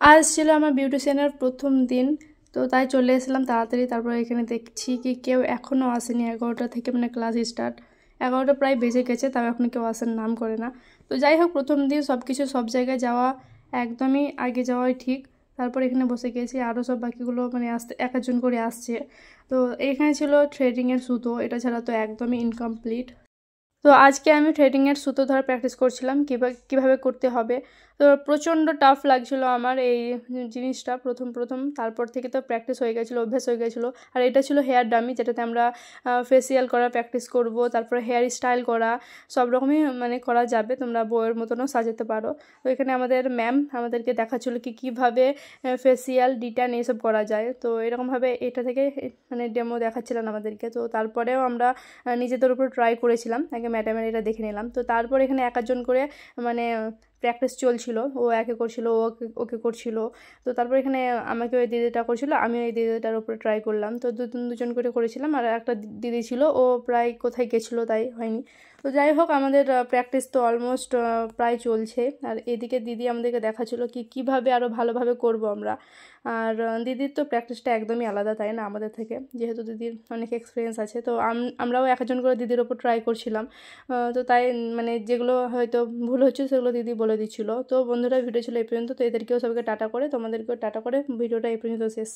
আজ ছিল আমার বিউটিশিয়ানের প্রথম দিন, তো তাই চলে এসেছিলাম তাড়াতাড়ি। তারপর এখানে দেখছি কি কেউ এখনও আসেনি। 11টা থেকে মানে ক্লাস স্টার্ট, 11টা প্রায় বেজে গেছে, তাও এখন কেউ আসার নাম করে না। তো যাই হোক, প্রথম দিন সব কিছু সব জায়গায় যাওয়া একদমই আগে যাওয়াই ঠিক। তারপর এখানে বসে গেছি, আরও সব বাকিগুলো মানে আসতে এক একজন করে আসছে। তো এখানে ছিল থ্রেডিংয়ের সুতো, এটা ছাড়া তো একদমই ইনকমপ্লিট। তো আজকে আমি থ্রেডিংয়ের সুতো ধরা প্র্যাকটিস করছিলাম কীভাবে করতে হবে। তো প্রচণ্ড টাফ লাগছিল আমার এই জিনিসটা প্রথম প্রথম। তারপর থেকে তো প্র্যাকটিস হয়ে গেছিলো, অভ্যাস হয়ে গেছিলো। আর এটা ছিল হেয়ার ডামি, যেটাতে আমরা ফেসিয়াল করা প্র্যাকটিস করব, তারপরে হেয়ার স্টাইল করা, সব রকমই মানে করা যাবে। তোমরা বইয়ের মতনও সাজাতে পারো। তো এখানে আমাদের ম্যাম আমাদেরকে দেখাচ্ছিলো কীভাবে ফেসিয়াল ডিট্যান এইসব করা যায়। তো এরকমভাবে এটা থেকে মানে ডেমো দেখাচ্ছিলেন আমাদেরকে। তো তারপরেও আমরা নিজেদের উপর ট্রাই করেছিলাম, আগে ম্যাডামের এটা দেখে নিলাম। তো তারপর এখানে এক একজন করে মানে প্র্যাকটিস চলছিল, ও একে করছিল, ও ওকে করছিল। তো তারপর এখানে আমাকে ওই দিদিটা করছিল, আমি ওই দিদিটার উপরে ট্রাই করলাম। তো দুজন করে করেছিলাম, আর একটা দিদি ছিল, ও প্রায় কোথায় গেছিলো তাই হয়নি। তো যাই হোক, আমাদের প্র্যাকটিস তো অলমোস্ট প্রায় চলছে। আর এদিকে দিদি আমাদেরকে দেখাচ্ছিলো কীভাবে আরও ভালোভাবে করব আমরা। আর দিদির তো প্র্যাকটিসটা একদমই আলাদা, তাই না, আমাদের থেকে, যেহেতু দিদির অনেক এক্সপিরিয়েন্স আছে। তো আমরাও একজন করে দিদির ওপর ট্রাই করছিলাম। তো তাই মানে যেগুলো হয়তো ভুল হচ্ছে সেগুলো দিদি বলে দিচ্ছিলো। তো বন্ধুরা, ভিডিও ছিল এই পর্যন্ত। তো এদেরকেও সবাইকে টাটা করে, তোমাদেরকেও টাটা করে, ভিডিওটা এই পর্যন্ত শেষ।